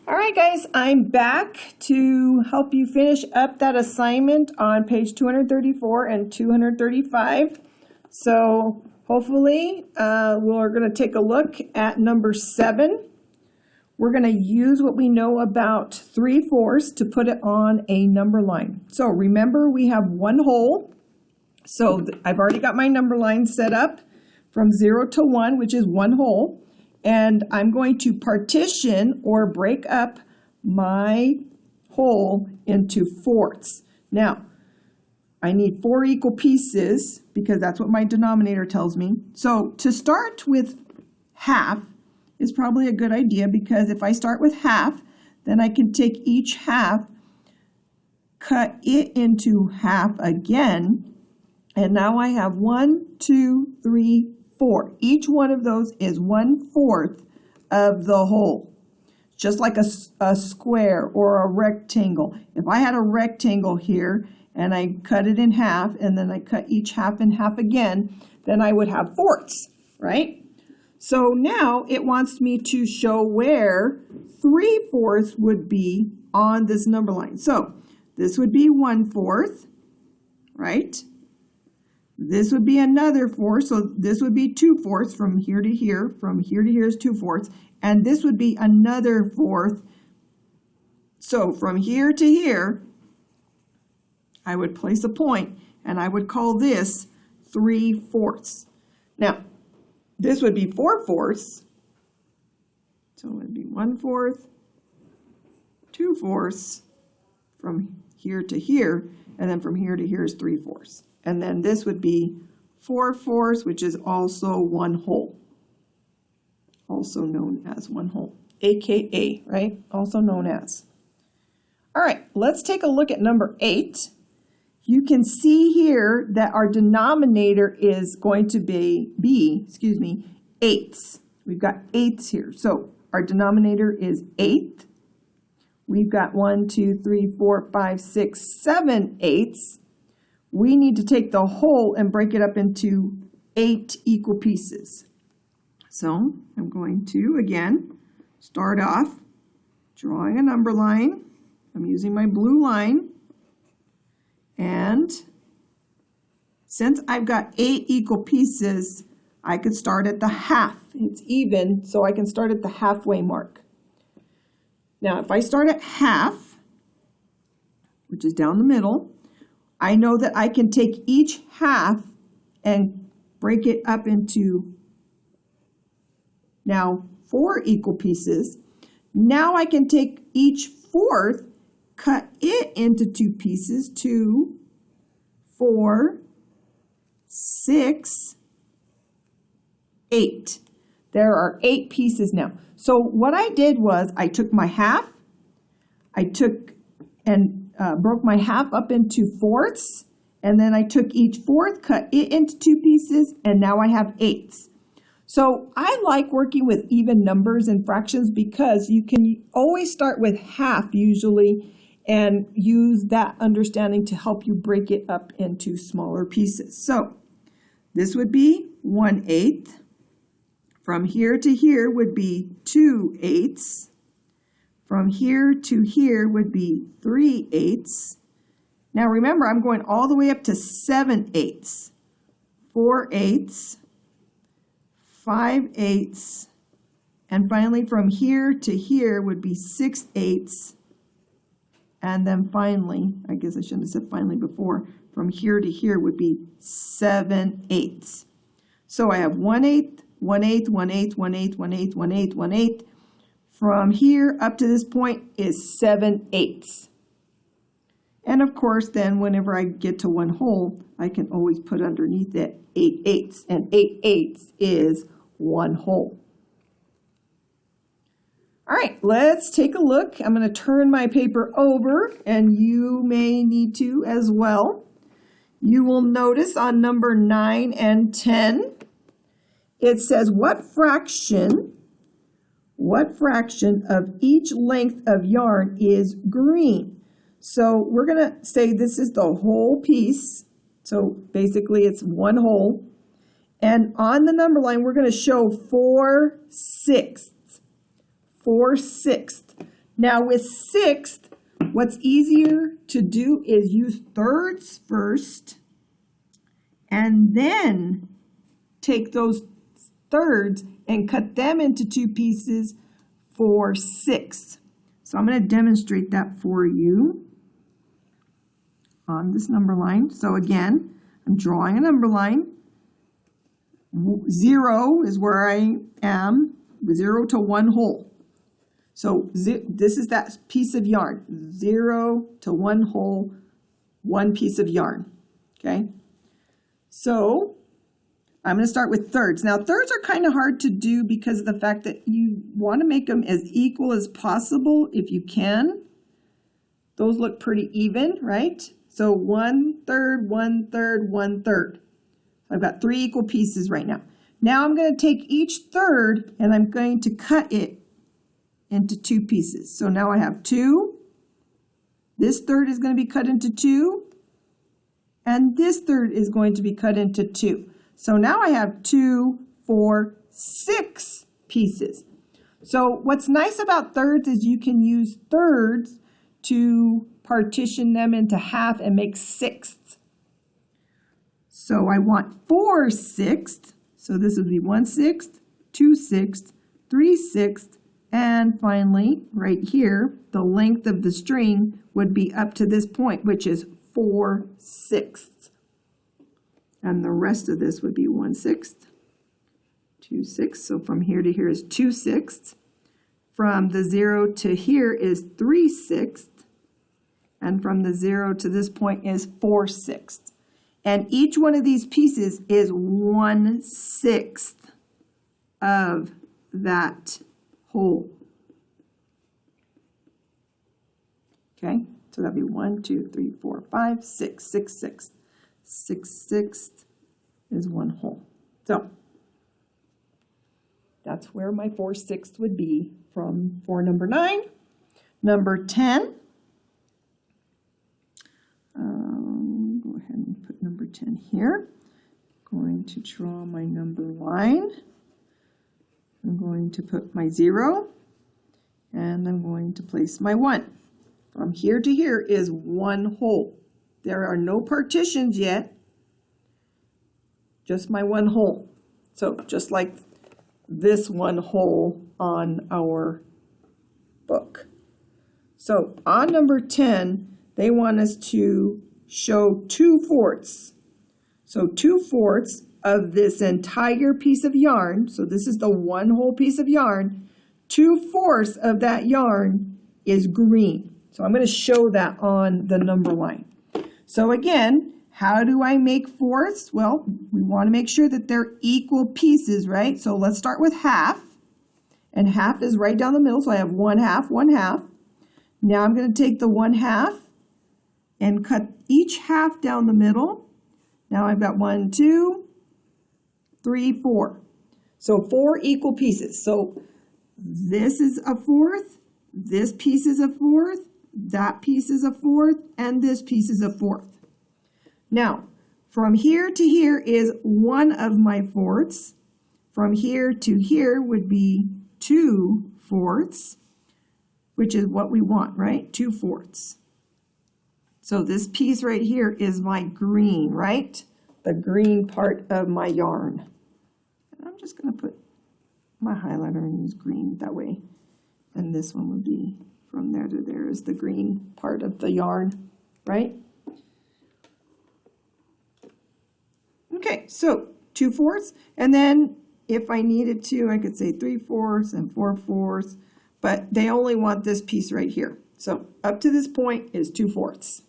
All right, guys, I'm back to help you finish up that assignment on page 234 and 235. So hopefully we're going to take a look at number 7. We're going to use what we know about 3/4 to put it on a number line. So remember, we have one whole. So I've already got my number line set up from 0 to 1, which is one whole. And I'm going to partition or break up my whole into fourths. Now, I need 4 equal pieces because that's what my denominator tells me. So to start with half is probably a good idea, because if I start with half, then I can take each half, cut it into half again, and now I have 1, 2, 3, 4. Each one of those is 1/4 of the whole, just like a square or a rectangle. If I had a rectangle here and I cut it in half and then I cut each half in half again, then I would have fourths, right? So now it wants me to show where 3/4 would be on this number line. So this would be 1/4, right? This would be another 4, so this would be 2/4 from here to here. From here to here is 2/4, and this would be another 4th. So from here to here, I would place a point, and I would call this 3/4. Now, this would be 4/4, so it would be 1/4, 2/4 from here to here, and then from here to here is 3/4. And then this would be 4/4, which is also one whole, also known as one whole, AKA, right? Also known as. All right, let's take a look at number 8. You can see here that our denominator is going to be eighths. We've got eighths here. So our denominator is 8. We've got 1, 2, 3, 4, 5, 6, 7 eighths. We need to take the whole and break it up into 8 equal pieces. So I'm going to, again, start off drawing a number line. I'm using my blue line. And since I've got 8 equal pieces, I could start at the half. It's even, so I can start at the halfway mark. Now, if I start at half, which is down the middle, I know that I can take each half and break it up into now 4 equal pieces. Now I can take each 4th, cut it into 2 pieces, 2, 4, 6, 8. There are 8 pieces now. So what I did was I took my half, I took and broke my half up into fourths, and then I took each 4th, cut it into 2 pieces, and now I have 8ths. So I like working with even numbers and fractions because you can always start with half usually and use that understanding to help you break it up into smaller pieces. So this would be 1/8. From here to here would be 2/8. From here to here would be 3/8. Now remember, I'm going all the way up to 7/8, 4/8, 5/8, and finally from here to here would be 6/8. And then finally, I guess I shouldn't have said finally before, from here to here would be 7/8. So I have 1/8, 1/8, 1/8, 1/8, 1/8, 1/8, 1/8. From here up to this point is 7/8. And of course, then whenever I get to one whole, I can always put underneath it 8/8, and 8/8 is one whole. All right, let's take a look. I'm going to turn my paper over, and you may need to as well. You will notice on number 9 and 10, it says what fraction of each length of yarn is green? So we're going to say this is the whole piece. So basically it's one whole. And on the number line, we're going to show 4/6. 4/6. Now with sixth, what's easier to do is use thirds first and then take those thirds and cut them into two pieces for sixths. So I'm going to demonstrate that for you on this number line. So again, I'm drawing a number line. 0 is where I am, 0 to 1 whole. So this is that piece of yarn, 0 to 1 whole, 1 piece of yarn, okay? So I'm going to start with thirds. Now thirds are kind of hard to do because of the fact that you want to make them as equal as possible if you can. Those look pretty even, right? So 1/3, 1/3, 1/3. I've got 3 equal pieces right now. Now I'm going to take each third and I'm going to cut it into 2 pieces. So now I have 2. This third is going to be cut into 2. And this third is going to be cut into 2. So now I have 2, 4, 6 pieces. So what's nice about thirds is you can use thirds to partition them into half and make sixths. So I want 4 sixths. So this would be 1/6, 2 sixths, 3 sixths, and finally, right here, the length of the string would be up to this point, which is 4 sixths. And the rest of this would be 1/6, 2 sixths. So from here to here is 2 sixths. From the 0 to here is 3 sixths. And from the 0 to this point is 4 sixths. And each one of these pieces is 1/6 of that whole. Okay, so that'd be 1, 2, 3, 4, 5, 6, 6 sixths. 6 sixths is 1 whole. So that's where my 4 sixths would be for number 9. Number 10. Go ahead and put number 10 here. Going to draw my number line. I'm going to put my 0 and I'm going to place my 1. From here to here is 1 whole. There are no partitions yet, just my 1 whole. So just like this 1 whole on our book. So on number 10, they want us to show 2/4. So 2/4 of this entire piece of yarn, so this is the 1 whole piece of yarn, 2/4 of that yarn is green. So I'm going to show that on the number line. So again, how do I make fourths? Well, we want to make sure that they're equal pieces, right? So let's start with half. And half is right down the middle, so I have 1/2, 1/2. Now I'm going to take the 1/2 and cut each half down the middle. Now I've got 1, 2, 3, 4. So 4 equal pieces. So this is a fourth, this piece is a fourth, that piece is a fourth, and this piece is a fourth. Now, from here to here is 1 of my fourths. From here to here would be 2/4, which is what we want, right? 2/4. So this piece right here is my green, right? The green part of my yarn. And I'm just going to put my highlighter and use green that way. And this one would be from there to there is the green part of the yarn, right? Okay, so 2/4, and then if I needed to, I could say 3/4 and 4/4, but they only want this piece right here. So up to this point is 2/4.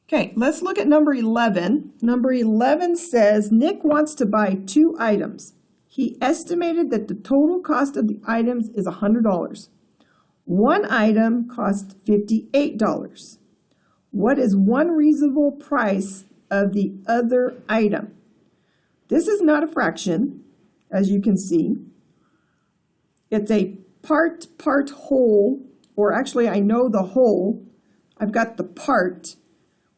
Okay, let's look at number 11. Number 11 says Nick wants to buy 2 items. He estimated that the total cost of the items is $100. One item costs $58. What is one reasonable price of the other item? This is not a fraction, as you can see. It's a part whole, or actually I know the whole. I've got the part.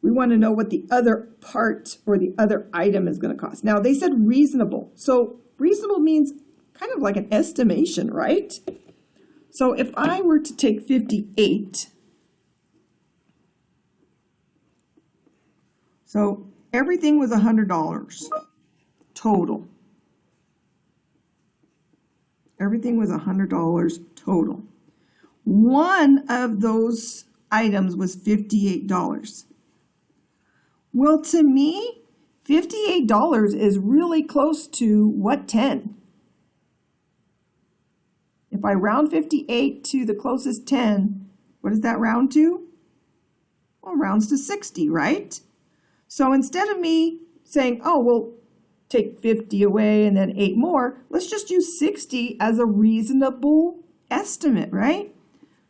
We want to know what the other part or the other item is going to cost. Now, they said reasonable. So reasonable means kind of like an estimation, right? So if I were to take 58, so everything was $100 total. Everything was $100 total. One of those items was $58. Well, to me, $58 is really close to what 10? If I round 58 to the closest 10, what does that round to? Well, it rounds to 60, right? So instead of me saying, oh, well, take 50 away and then 8 more, let's just use 60 as a reasonable estimate, right?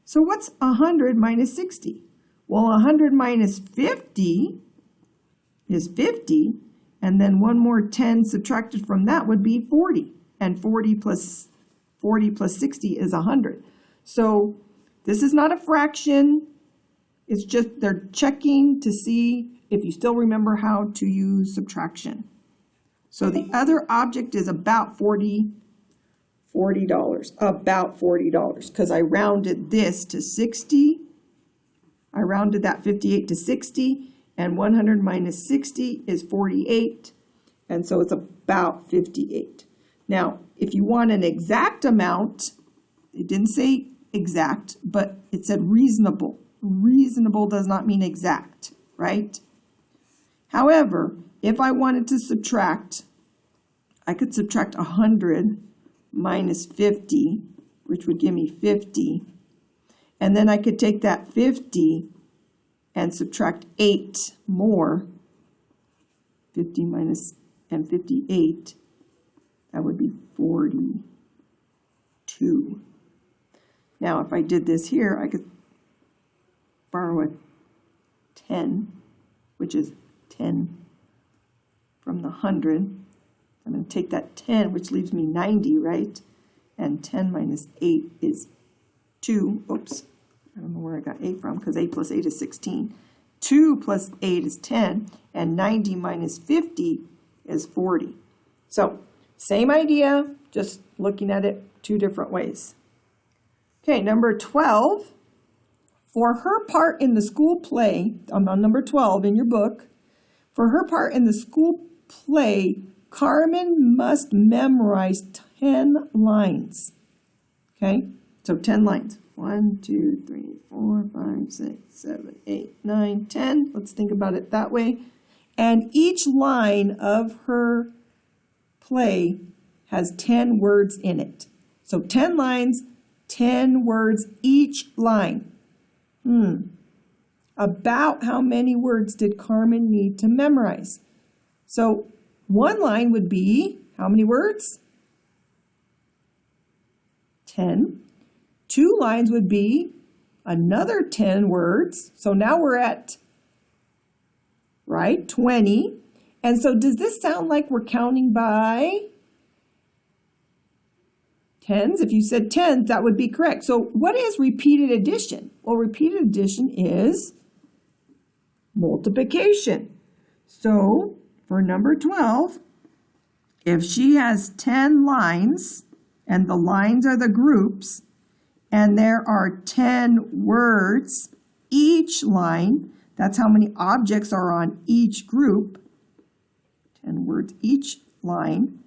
So what's 100 minus 60? Well, 100 minus 50 is 50, and then one more 10 subtracted from that would be 40, and 40 plus 60 is 100. So this is not a fraction. It's just they're checking to see if you still remember how to use subtraction. So the other object is about $40, about $40, because I rounded this to 60. I rounded that 58 to 60, and 100 minus 60 is 48, and so it's about 58. Now, if you want an exact amount, it didn't say exact, but it said reasonable. Reasonable does not mean exact, right? However, if I wanted to subtract, I could subtract 100 minus 50, which would give me 50. And then I could take that 50 and subtract 8 more. 50 minus and 58, that would be 42. Now, if I did this here, I could borrow a 10, which is 10 from the 100. I'm going to take that 10, which leaves me 90, right? And 10 minus 8 is 2. Oops, I don't know where I got 8 from, because 8 plus 8 is 16. 2 plus 8 is 10, and 90 minus 50 is 40. So, same idea, just looking at it 2 different ways. Okay, number 12. For her part in the school play, I'm on number 12 in your book. For her part in the school play, Carmen must memorize 10 lines. Okay, so 10 lines. 1, 2, 3, 4, 5, 6, 7, 8, 9, 10. Let's think about it that way. And each line of her play has 10 words in it. So 10 lines, 10 words each line. About how many words did Carmen need to memorize? So one line would be, how many words? 10. 2 lines would be another 10 words. So now we're at, right, 20. And so does this sound like we're counting by tens? If you said tens, that would be correct. So what is repeated addition? Well, repeated addition is multiplication. So for number 12, if she has 10 lines, and the lines are the groups, and there are 10 words each line, that's how many objects are on each group, 10 words each line,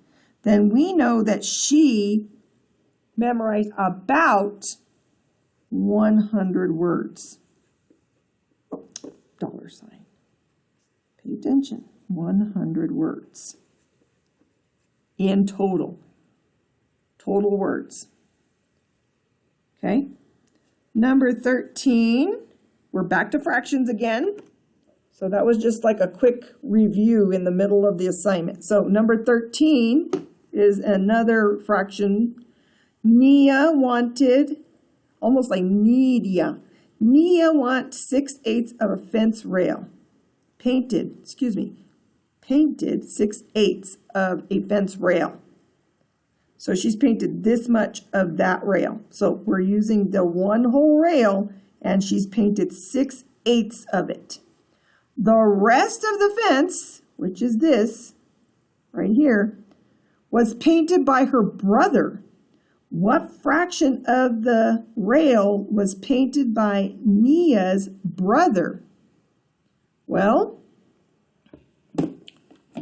then we know that she memorized about 100 words. Dollar sign. Pay attention. 100 words in total. Total words. Okay. Number 13, we're back to fractions again. So that was just like a quick review in the middle of the assignment. So number 13 is another fraction. Nia wanted, almost like Nidia. Nia wants 6/8 of a fence rail. Painted 6/8 of a fence rail. So she's painted this much of that rail. So we're using the one whole rail, and she's painted 6/8 of it. The rest of the fence, which is this right here, was painted by her brother. What fraction of the rail was painted by Nia's brother? Well,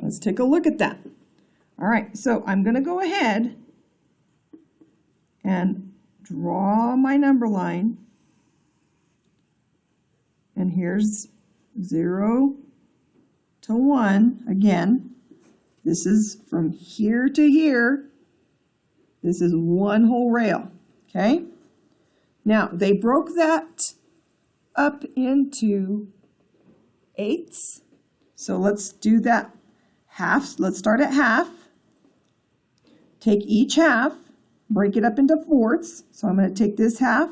let's take a look at that. All right, so I'm going to go ahead and draw my number line. And here's 0 to 1. Again, this is from here to here. This is one whole rail, okay? Now, they broke that up into eighths. So let's do that half. Let's start at half. Take each half, break it up into fourths. So I'm going to take this half,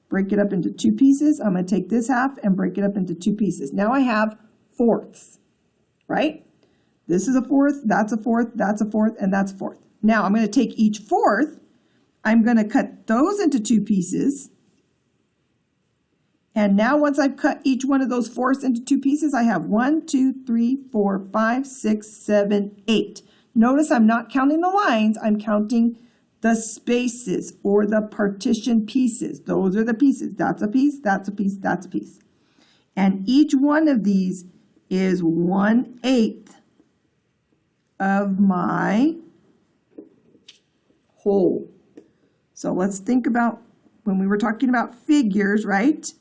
break it up into 2 pieces. I'm going to take this half and break it up into 2 pieces. Now I have fourths, right? This is a fourth, that's a fourth, that's a fourth, and that's a fourth. Now I'm going to take each fourth, I'm going to cut those into 2 pieces. And now once I've cut each one of those fourths into 2 pieces, I have 1, 2, 3, 4, 5, 6, 7, 8. Notice I'm not counting the lines, I'm counting the spaces or the partition pieces. Those are the pieces. That's a piece, that's a piece, that's a piece. And each one of these is 1/8 of my whole. So let's think about when we were talking about figures, right?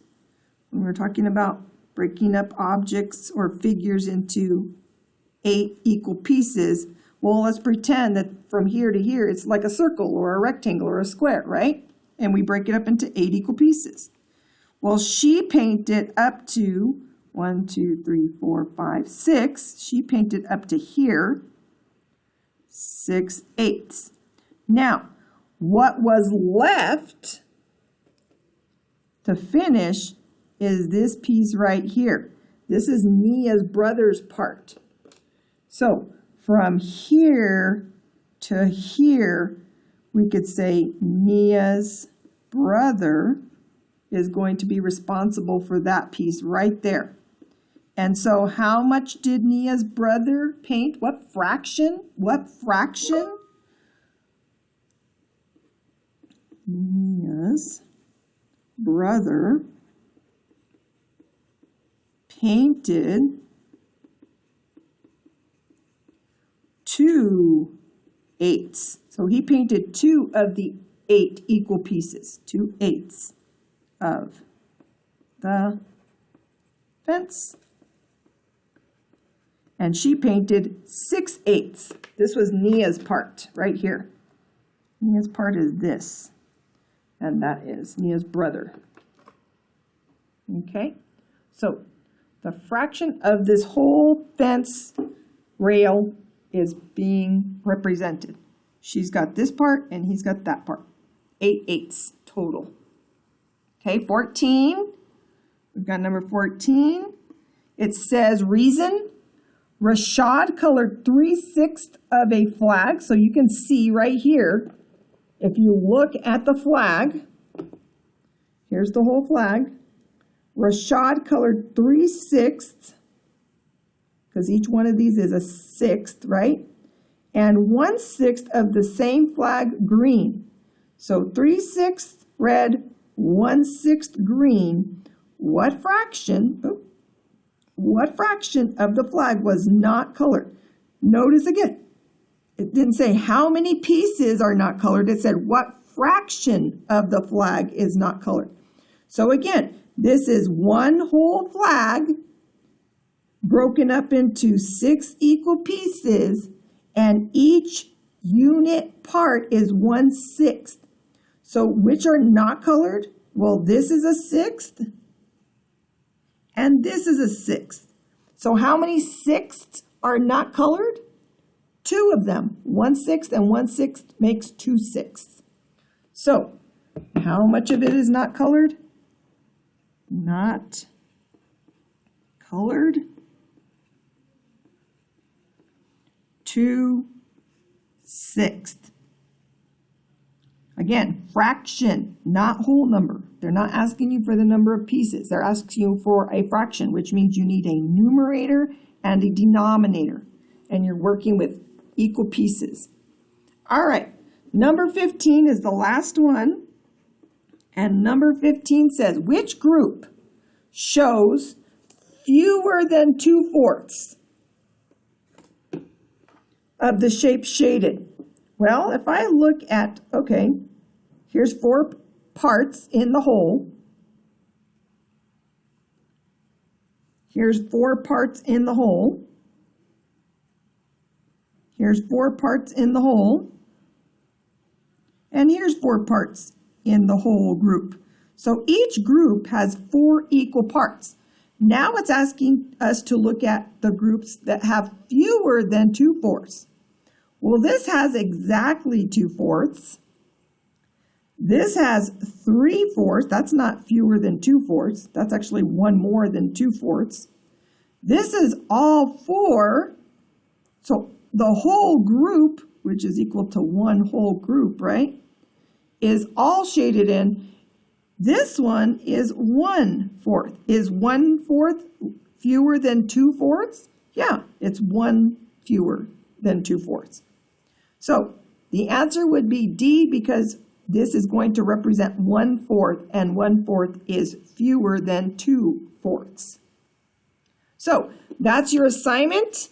When we were talking about breaking up objects or figures into 8 equal pieces, well, let's pretend that from here to here, it's like a circle or a rectangle or a square, right? And we break it up into 8 equal pieces. Well, she painted up to 1, 2, 3, 4, 5, 6. She painted up to here, 6/8. Now, what was left to finish is this piece right here. This is Nia's brother's part. So from here to here, we could say Nia's brother is going to be responsible for that piece right there. And so how much did Nia's brother paint? What fraction? What fraction? Nia's brother painted 2/8. So he painted 2 of the 8 equal pieces, 2/8 of the fence. And she painted 6/8. This was Nia's part right here. Nia's part is this, and that is Nia's brother. Okay, so the fraction of this whole fence rail is being represented. She's got this part and he's got that part. 8/8 total. Okay, 14. We've got number 14. It says reason. Rashad colored 3/6 of a flag. So you can see right here, if you look at the flag, here's the whole flag. Rashad colored 3/6, because each one of these is a 1/6, right? And 1/6 of the same flag green. So 3/6 red, 1/6 green. What fraction of the flag was not colored? Notice again, it didn't say how many pieces are not colored. It said what fraction of the flag is not colored. So again, this is one whole flag broken up into 6 equal pieces, and each unit part is 1/6. So which are not colored? Well, this is a 1/6, and this is a 1/6. So how many 1/6 are not colored? 2 of them. 1/6 and 1/6 makes 2/6. So how much of it is not colored? Not colored. 2/6. Again, fraction, not whole number. They're not asking you for the number of pieces. They're asking you for a fraction, which means you need a numerator and a denominator. And you're working with equal pieces. All right, number 15 is the last one. And number 15 says, which group shows fewer than 2/4 of the shape shaded? Well, if I look at, okay, here's 4 parts in the whole. Here's 4 parts in the whole. Here's 4 parts in the whole. And here's 4 parts in the whole group. So each group has 4 equal parts. Now it's asking us to look at the groups that have fewer than 2/4. Well, this has exactly 2/4. This has 3/4. That's not fewer than 2/4. That's actually one more than 2/4. This is all 4. So the whole group, which is equal to one whole group, right, is all shaded in. This one is 1/4. Is 1/4 fewer than 2/4? Yeah, it's 1 fewer than 2/4. So the answer would be D, because this is going to represent 1/4, and 1/4 is fewer than 2/4. So that's your assignment.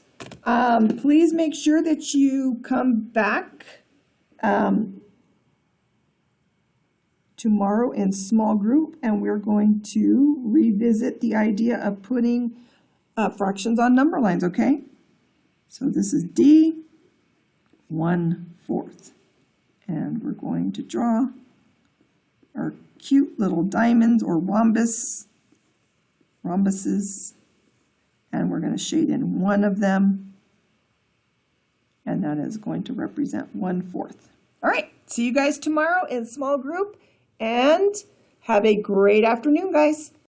Please make sure that you come back tomorrow in small group, and we're going to revisit the idea of putting fractions on number lines, okay? So this is D, 1/4. And we're going to draw our cute little diamonds or rhombuses, and we're going to shade in one of them, and that is going to represent 1/4. All right, see you guys tomorrow in small group, and have a great afternoon, guys.